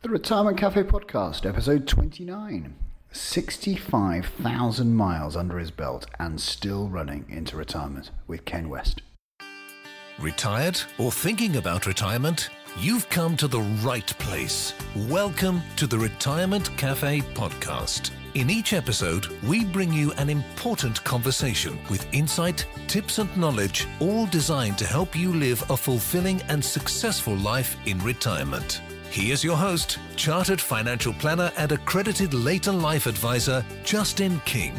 The Retirement Cafe Podcast, episode 29. 65,000 miles under his belt and still running into retirement with Ken West. Retired or thinking about retirement? You've come to the right place. Welcome to the Retirement Cafe Podcast. In each episode, we bring you an important conversation with insight, tips and knowledge, all designed to help you live a fulfilling and successful life in retirement. Here's your host, Chartered Financial Planner and Accredited Later Life Advisor, Justin King.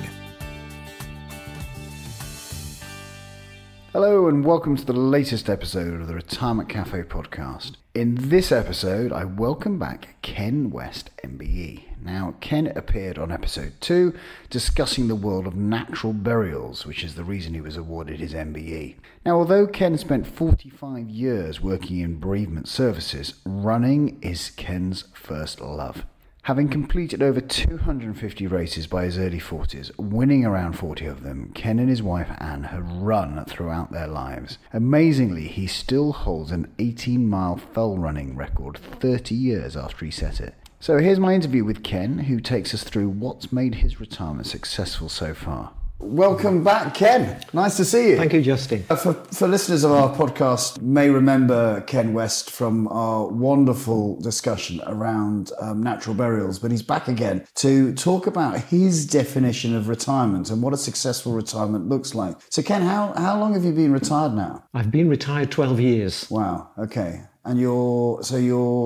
Hello and welcome to the latest episode of the Retirement Cafe Podcast. In this episode, I welcome back Ken West MBE. Now, Ken appeared on episode 2 discussing the world of natural burials, which is the reason he was awarded his MBE. Now, although Ken spent 45 years working in bereavement services, running is Ken's first love. Having completed over 250 races by his early 40s, winning around 40 of them, Ken and his wife Anne had run throughout their lives. Amazingly, he still holds an 18-mile fell running record 30 years after he set it. So here's my interview with Ken, who takes us through what's made his retirement successful so far. Welcome back, Ken. Nice to see you. Thank you, Justin. For listeners of our podcast may remember Ken West from our wonderful discussion around natural burials, but he's back again to talk about his definition of retirement and what a successful retirement looks like. So Ken, how long have you been retired now? I've been retired 12 years. Wow, okay. And you're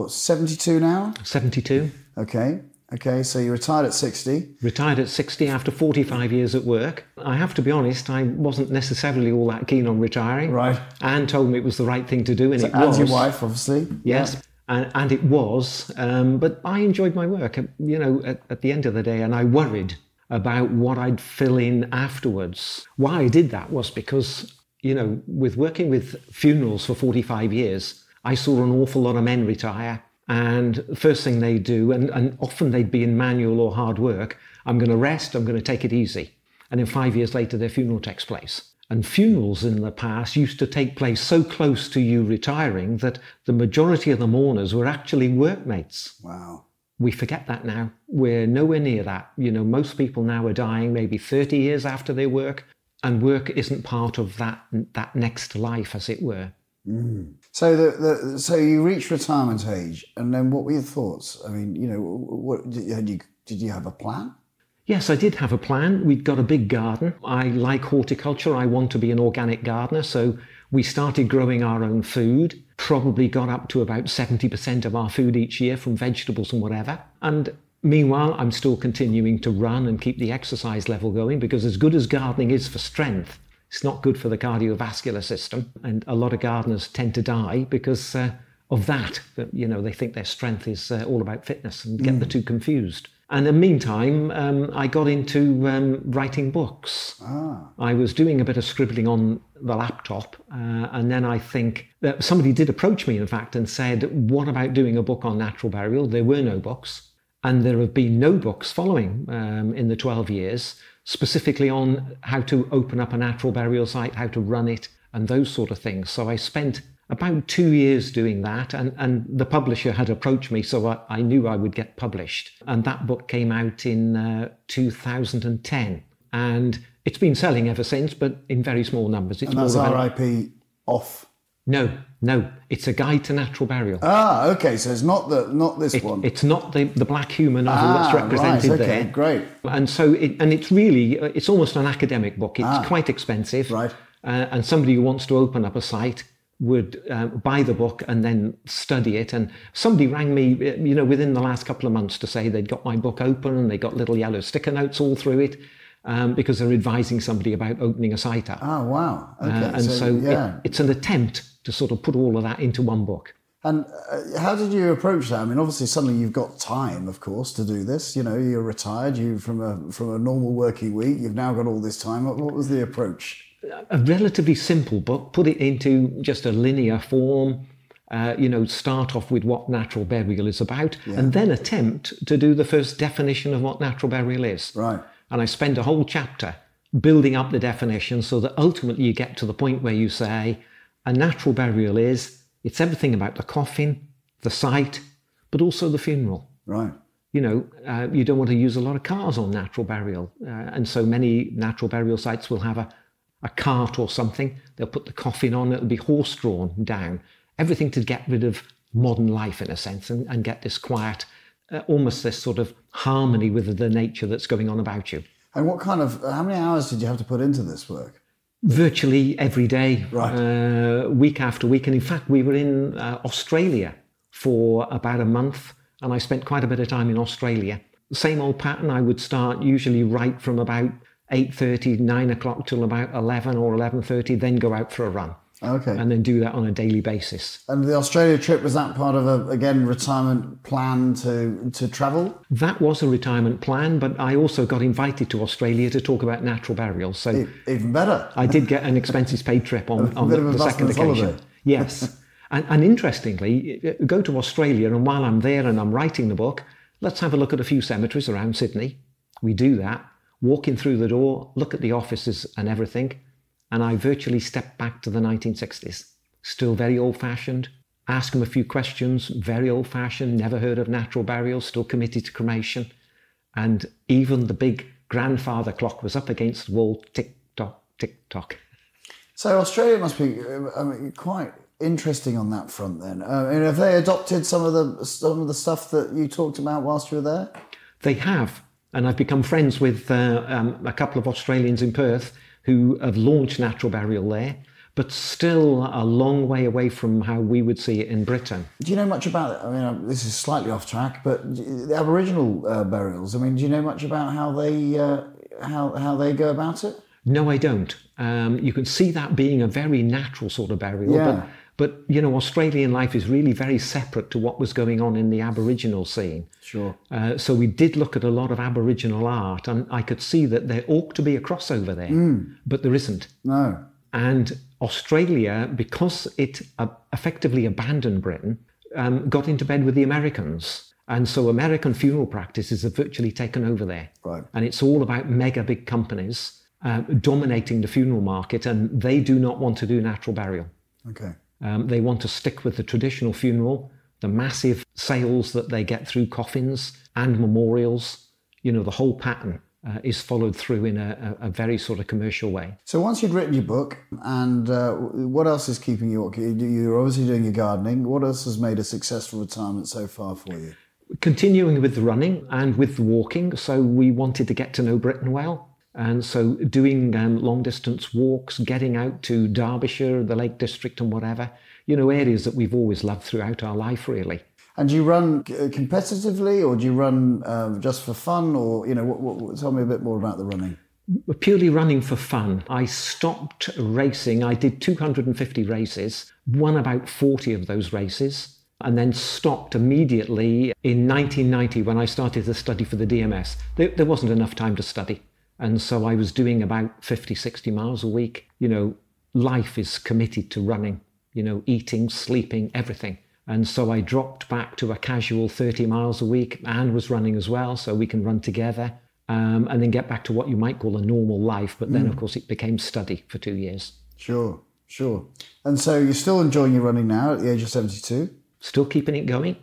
72 now? 72. Okay, so you retired at 60. Retired at 60 after 45 years at work. I have to be honest, I wasn't necessarily all that keen on retiring. Right. Anne told me it was the right thing to do, and so it was. Anne's your wife, obviously. Yes, yeah. and it was. But I enjoyed my work, at the end of the day, and I worried about what I'd fill in afterwards. Why I did that was because, with working with funerals for 45 years, I saw an awful lot of men retire. And the first thing they do, and often they'd be in manual or hard work, I'm going to rest, I'm going to take it easy. And then 5 years later, their funeral takes place. And funerals in the past used to take place so close to you retiring that the majority of the mourners were actually workmates. Wow. We forget that now. We're nowhere near that. Most people now are dying maybe 30 years after their work, and work isn't part of that next life, as it were. Mm. So you reached retirement age, and then what were your thoughts? I mean, what did you have a plan? Yes, I did have a plan. We'd got a big garden. I like horticulture. I want to be an organic gardener. So we started growing our own food, probably got up to about 70% of our food each year from vegetables and whatever. And meanwhile, I'm still continuing to run and keep the exercise level going, because as good as gardening is for strength, it's not good for the cardiovascular system, and a lot of gardeners tend to die because of that. They think their strength is all about fitness and get the two confused. And in the meantime, I got into writing books. I was doing a bit of scribbling on the laptop, and then I think that somebody did approach me, in fact, and said, what about doing a book on natural burial? There were no books, and there have been no books following in the 12 years, specifically on how to open up a natural burial site, how to run it, and those sort of things. So I spent about 2 years doing that, and the publisher had approached me, so I knew I would get published. And that book came out in 2010, and it's been selling ever since, but in very small numbers. And that's RIP off? No, it's a guide to natural burial. Okay, so it's not this one. It's not the black human novel that's represented right, okay, there. Great. And so it's almost an academic book. It's quite expensive. Right. And somebody who wants to open up a site would buy the book and then study it. And somebody rang me, within the last couple of months to say they'd got my book open and they got little yellow sticker notes all through it. Because they're advising somebody about opening a site up. Oh, wow. Okay. And so it's an attempt to sort of put all of that into one book. And how did you approach that? I mean, obviously suddenly you've got time, of course, to do this. You're retired, from a normal working week, you've now got all this time. What was the approach? A relatively simple book, put it into just a linear form, start off with what natural burial is about, and then attempt to do the first definition of what natural burial is. Right. And I spend a whole chapter building up the definition so that ultimately you get to the point where you say a natural burial it's everything about the coffin, the site, but also the funeral. Right. You know, you don't want to use a lot of cars on natural burial. And so many natural burial sites will have a cart or something. They'll put the coffin on, it'll be horse-drawn down. Everything to get rid of modern life, in a sense, and get this quiet, almost this sort of harmony with the nature that's going on about you. And how many hours did you have to put into this work? Virtually every day, right. Week after week. And in fact, we were in Australia for about a month, and I spent quite a bit of time in Australia. Same old pattern. I would start usually right from about 8:30, 9 o'clock till about 11 or 11:30, then go out for a run. Okay. And then do that on a daily basis. And the Australia trip, was that part of retirement plan to travel? That was a retirement plan, but I also got invited to Australia to talk about natural burials. So even better. I did get an expenses paid trip on the second occasion. Holiday. Yes. And interestingly, go to Australia, and while I'm there and I'm writing the book, let's have a look at a few cemeteries around Sydney. We do that, walk in through the door, look at the offices and everything, and I virtually stepped back to the 1960s. Still very old-fashioned, ask them a few questions, very old-fashioned, never heard of natural burials, still committed to cremation. And even the big grandfather clock was up against the wall, tick-tock, tick-tock. So Australia must be quite interesting on that front then. And have they adopted some of the stuff that you talked about whilst you were there? They have, and I've become friends with a couple of Australians in Perth who have launched natural burial there, but still a long way away from how we would see it in Britain. Do you know much about it? I mean, this is slightly off track, but the Aboriginal burials, I mean, do you know much about how they go about it? No, I don't. You can see that being a very natural sort of burial, yeah. But you know, Australian life is really very separate to what was going on in the Aboriginal scene. Sure. So we did look at a lot of Aboriginal art, and I could see that there ought to be a crossover there, but there isn't. No. And Australia, because it effectively abandoned Britain, got into bed with the Americans. And so American funeral practices have virtually taken over there. Right. And it's all about mega big companies dominating the funeral market, and they do not want to do natural burial. Okay. They want to stick with the traditional funeral, the massive sales that they get through coffins and memorials. You know, the whole pattern is followed through in a very sort of commercial way. So once you'd written your book, and what else is keeping you occupied? You're obviously doing your gardening. What else has made a successful retirement so far for you? Continuing with the running and with the walking. So we wanted to get to know Britain well. And so doing long distance walks, getting out to Derbyshire, the Lake District and whatever, you know, areas that we've always loved throughout our life, really. And do you run competitively, or do you run just for fun, or, you know, tell me a bit more about the running. Purely running for fun. I stopped racing. I did 250 races, won about 40 of those races, and then stopped immediately in 1990 when I started to study for the DMS. There wasn't enough time to study. And so I was doing about 50, 60 miles a week. You know, life is committed to running, you know, eating, sleeping, everything. And so I dropped back to a casual 30 miles a week. Anne was running as well, so we can run together, and then get back to what you might call a normal life. But then, of course, it became study for 2 years. Sure. And so you're still enjoying your running now at the age of 72? Still keeping it going.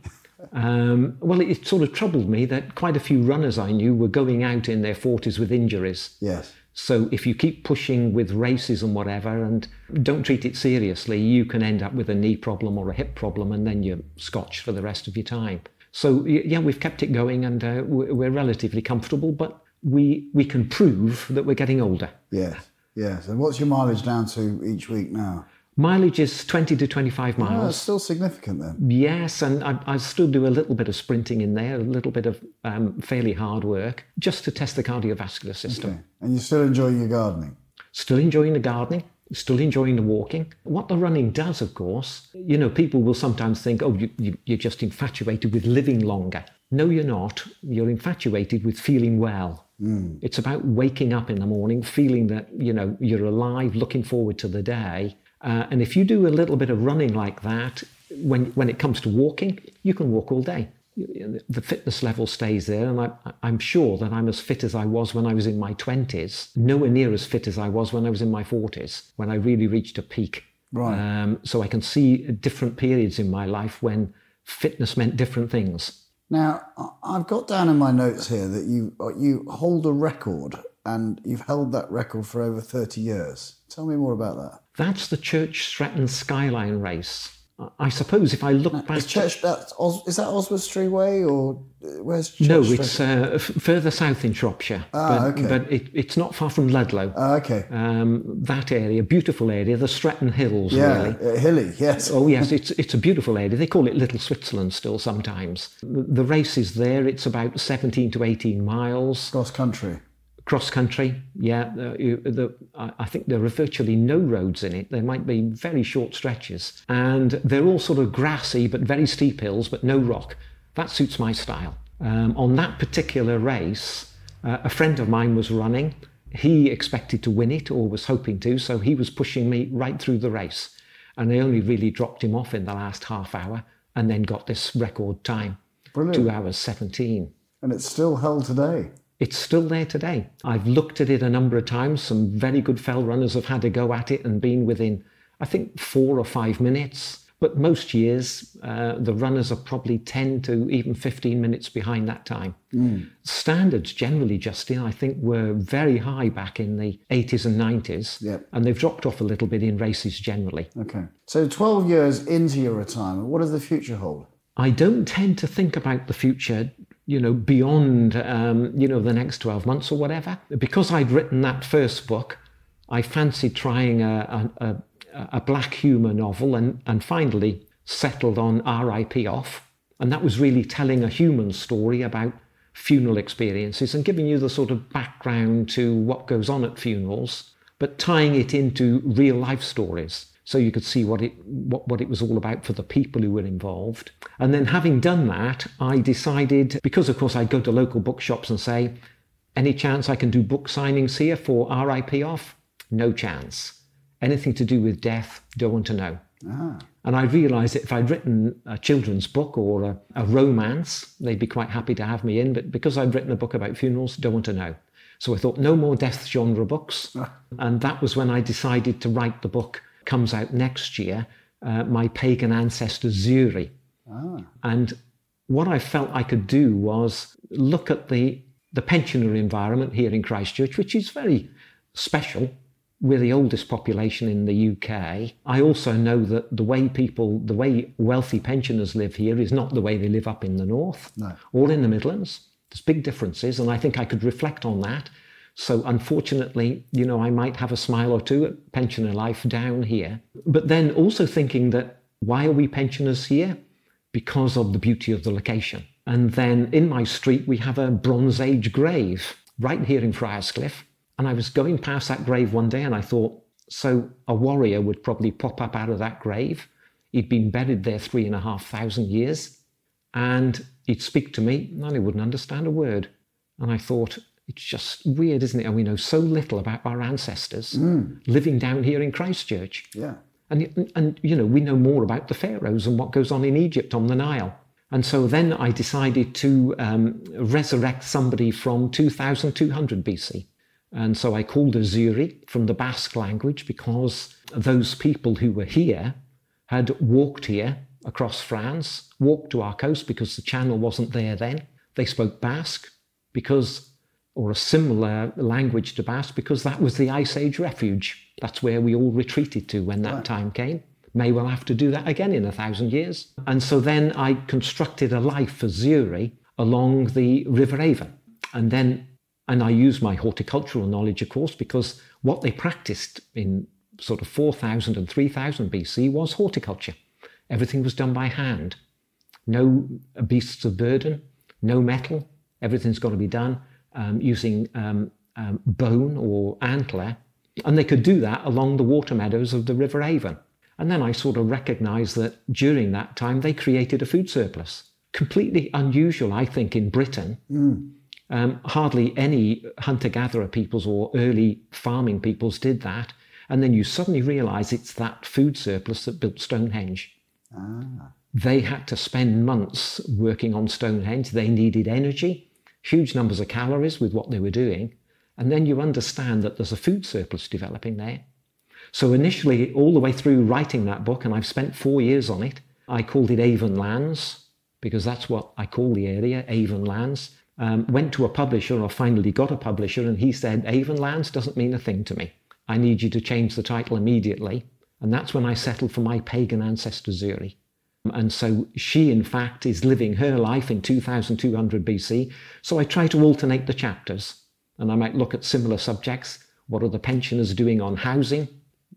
Well, it sort of troubled me that quite a few runners I knew were going out in their 40s with injuries. Yes. So if you keep pushing with races and whatever and don't treat it seriously, you can end up with a knee problem or a hip problem, and then you're scotched for the rest of your time. So yeah, we've kept it going, and we're relatively comfortable, but we can prove that we're getting older. Yes. And what's your mileage down to each week now? Mileage is 20 to 25 miles. Oh, that's still significant then. Yes, and I still do a little bit of sprinting in there, a little bit of fairly hard work, just to test the cardiovascular system. Okay. And you're still enjoying your gardening? Still enjoying the gardening, still enjoying the walking. What the running does, of course, you know, people will sometimes think, oh, you're just infatuated with living longer. No, you're not. You're infatuated with feeling well. It's about waking up in the morning, feeling that, you know, you're alive, looking forward to the day. And if you do a little bit of running like that, when it comes to walking, you can walk all day. The fitness level stays there, and I'm sure that I'm as fit as I was when I was in my 20s, nowhere near as fit as I was when I was in my 40s, when I really reached a peak. Right. So I can see different periods in my life when fitness meant different things. Now, I've got down in my notes here that you hold a record, and you've held that record for over 30 years. Tell me more about that. That's the Church Stretton Skyline race. I suppose if I look back... Is that Oswestry Way, or where's Church No, Stretton? it's further south in Shropshire. Okay. But it's not far from Ludlow. Okay. That area, beautiful area, the Stretton Hills, yeah, really. Hilly, yes. Oh, yes, it's a beautiful area. They call it Little Switzerland still sometimes. The race is there. It's about 17 to 18 miles. Cross country. Cross country, yeah. I think there are virtually no roads in it. There might be very short stretches. And they're all sort of grassy, but very steep hills, but no rock. That suits my style. On that particular race, a friend of mine was running. He expected to win it, or was hoping to, so he was pushing me right through the race. And I only really dropped him off in the last half hour, and then got this record time. Brilliant. 2 hours 17. And it's still held today. It's still there today. I've looked at it a number of times. Some very good fell runners have had a go at it and been within, I think, 4 or 5 minutes. But most years, the runners are probably 10 to even 15 minutes behind that time. Standards generally, Justin, I think were very high back in the 80s and 90s. Yep. And they've dropped off a little bit in races generally. Okay. So 12 years into your retirement, what does the future hold? I don't tend to think about the future, beyond, the next 12 months or whatever. Because I'd written that first book, I fancied trying a black humour novel and finally settled on R.I.P. Off. And that was really telling a human story about funeral experiences and giving you the sort of background to what goes on at funerals, but tying it into real life stories. So you could see what it was all about for the people who were involved. And then having done that, I decided, because of course I'd go to local bookshops and say, any chance I can do book signings here for R.I.P. Off? No chance. Anything to do with death, don't want to know. And I realised that if I'd written a children's book or a romance, they'd be quite happy to have me in. But because I'd written a book about funerals, don't want to know. So I thought, no more death genre books. And that was when I decided to write the book. Comes out next year, My Pagan Ancestor Zuri. And what I felt I could do was look at the pensioner environment here in Christchurch, which is very special. We're the oldest population in the UK. I also know that the way wealthy pensioners live here is not the way they live up in the north or in the Midlands. There's big differences, and I think I could reflect on that. So unfortunately, I might have a smile or two at pensioner life down here. But then also thinking that, why are we pensioners here? Because of the beauty of the location. And then in my street, we have a Bronze Age grave right here in Friarscliff. And I was going past that grave one day and I thought, so a warrior would probably pop up out of that grave. He'd been buried there 3,500 years. And he'd speak to me and I wouldn't understand a word. And I thought, it's just weird, isn't it? And we know so little about our ancestors living down here in Christchurch. Yeah. And we know more about the pharaohs and what goes on in Egypt on the Nile. And so then I decided to resurrect somebody from 2200 BC. And so I called her Zuri from the Basque language, because those people who were here had walked here across France, walked to our coast because the channel wasn't there then. They spoke Basque or a similar language to Basque, because that was the Ice Age refuge. That's where we all retreated to when that time came. May well have to do that again in 1,000 years. And so then I constructed a life for Zuri along the River Avon. And I used my horticultural knowledge, of course, because what they practiced in sort of 4,000 and 3,000 BC was horticulture. Everything was done by hand. No beasts of burden, no metal. Everything's got to be done using bone or antler. And they could do that along the water meadows of the River Avon. And then I sort of recognised that during that time, they created a food surplus. Completely unusual, I think, in Britain. Hardly any hunter-gatherer peoples or early farming peoples did that. And then you suddenly realise it's that food surplus that built Stonehenge. They had to spend months working on Stonehenge. They needed energy, huge numbers of calories with what they were doing. And then you understand that there's a food surplus developing there. So initially, all the way through writing that book, and I've spent 4 years on it, I called it Avon Lands because that's what I call the area, Avon Lands. Went to a publisher, or finally got a publisher, and he said, Avon Lands doesn't mean a thing to me. I need you to change the title immediately. And that's when I settled for my pagan ancestor Zuri. And so she, in fact, is living her life in 2200 BC. So I try to alternate the chapters, and I might look at similar subjects. What are the pensioners doing on housing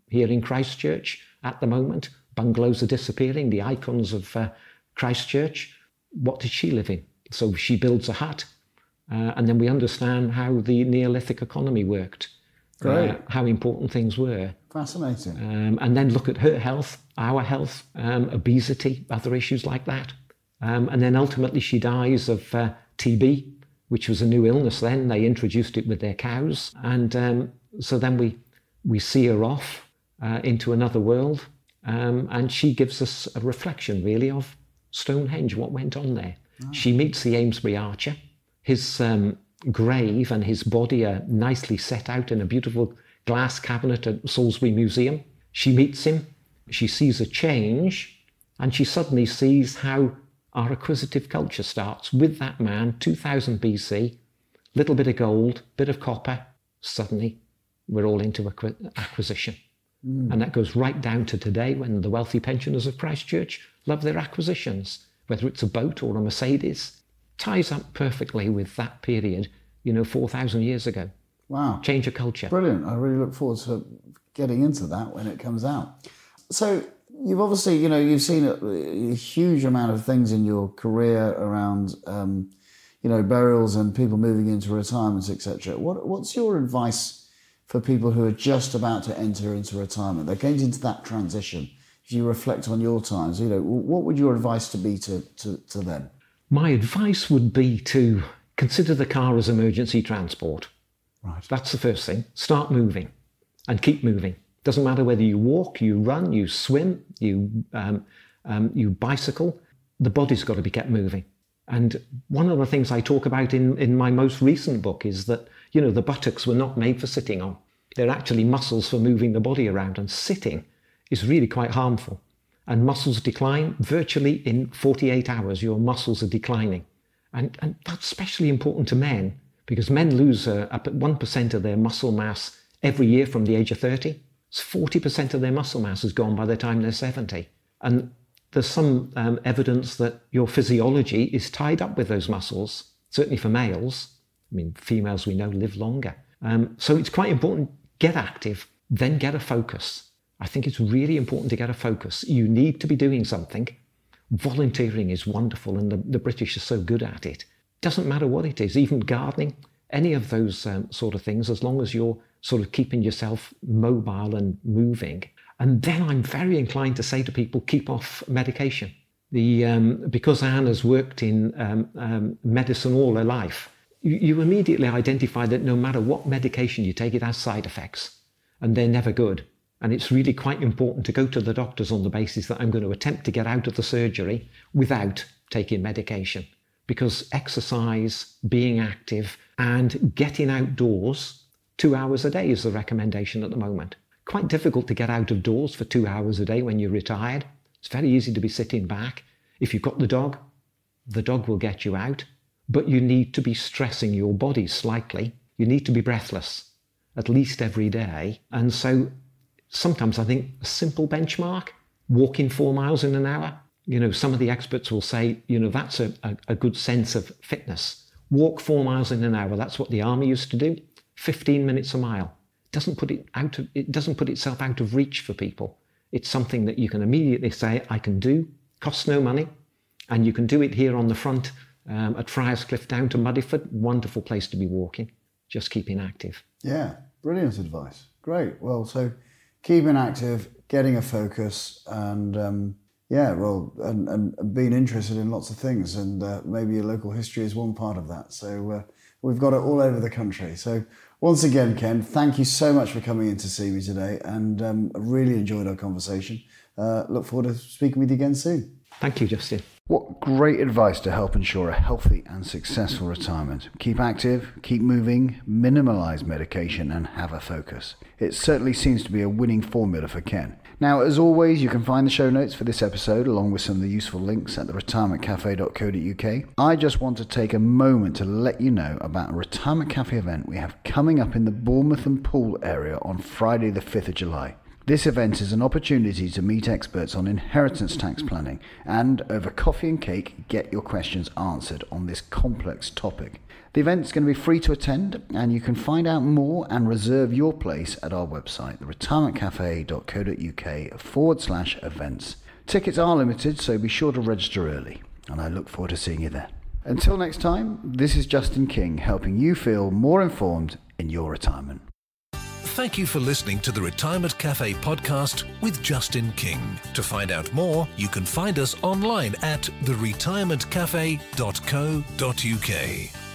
here in Christchurch at the moment? Bungalows are disappearing, the icons of Christchurch. What did she live in? So she builds a hut, and then we understand how the Neolithic economy worked, how important things were. Fascinating. And then look at her health, our health, obesity, other issues like that. And then ultimately she dies of TB, which was a new illness then. They introduced it with their cows. And so then we see her off into another world. And she gives us a reflection, really, of Stonehenge, what went on there. Oh. She meets the Amesbury archer. His grave and his body are nicely set out in a beautiful glass cabinet at Salisbury Museum. She meets him, she sees a change, and she suddenly sees how our acquisitive culture starts with that man, 2000 BC, little bit of gold, bit of copper, suddenly we're all into acquisition. And that goes right down to today when the wealthy pensioners of Christchurch love their acquisitions, whether it's a boat or a Mercedes. Ties up perfectly with that period, 4,000 years ago. Wow. Change of culture. Brilliant. I really look forward to getting into that when it comes out. So you've obviously, you've seen a huge amount of things in your career around, burials and people moving into retirement, etc. What's your advice for people who are just about to enter into retirement? They're going into that transition. If you reflect on your times, what would your advice to be to them? My advice would be to consider the car as emergency transport. Right. That's the first thing. Start moving and keep moving. Doesn't matter whether you walk, you run, you swim, you bicycle. The body's got to be kept moving. And one of the things I talk about in my most recent book is that, the buttocks were not made for sitting on. They're actually muscles for moving the body around, and sitting is really quite harmful. And muscles decline virtually in 48 hours. Your muscles are declining. And that's especially important to men, because men lose up at 1% of their muscle mass every year from the age of 30. So 40% of their muscle mass is gone by the time they're 70. And there's some evidence that your physiology is tied up with those muscles, certainly for males. I mean, females we know live longer. So it's quite important, get active, then get a focus. I think it's really important to get a focus. You need to be doing something. Volunteering is wonderful, and the British are so good at it. Doesn't matter what it is, even gardening, any of those sort of things, as long as you're sort of keeping yourself mobile and moving. And then I'm very inclined to say to people, keep off medication. Because Anne has worked in medicine all her life, you immediately identify that no matter what medication you take, it has side effects, and they're never good. And it's really quite important to go to the doctors on the basis that I'm going to attempt to get out of the surgery without taking medication. Because exercise, being active, and getting outdoors 2 hours a day is the recommendation at the moment. Quite difficult to get out of doors for 2 hours a day when you're retired. It's very easy to be sitting back. If you've got the dog will get you out. But you need to be stressing your body slightly. You need to be breathless at least every day. And so sometimes I think a simple benchmark, walking 4 miles in an hour. Some of the experts will say, that's a good sense of fitness. Walk 4 miles in an hour. That's what the army used to do. 15 minutes a mile. It doesn't put itself out of reach for people. It's something that you can immediately say, I can do, costs no money, and you can do it here on the front at Friars Cliff down to Muddyford. Wonderful place to be walking, just keeping active. Yeah, brilliant advice. Great. Well, so keeping active, getting a focus, and and being interested in lots of things, and maybe your local history is one part of that. So we've got it all over the country. So once again, Ken, thank you so much for coming in to see me today, and I really enjoyed our conversation. Look forward to speaking with you again soon. Thank you, Justin. What great advice to help ensure a healthy and successful retirement. Keep active, keep moving, minimalise medication, and have a focus. It certainly seems to be a winning formula for Ken. Now, as always, you can find the show notes for this episode along with some of the useful links at theretirementcafe.co.uk. I just want to take a moment to let you know about a Retirement Cafe event we have coming up in the Bournemouth and Poole area on Friday the 5th of July. This event is an opportunity to meet experts on inheritance tax planning and, over coffee and cake, get your questions answered on this complex topic. The event is going to be free to attend, and you can find out more and reserve your place at our website, theretirementcafe.co.uk/events. Tickets are limited, so be sure to register early, and I look forward to seeing you there. Until next time, this is Justin King, helping you feel more informed in your retirement. Thank you for listening to the Retirement Cafe podcast with Justin King. To find out more, you can find us online at theretirementcafe.co.uk.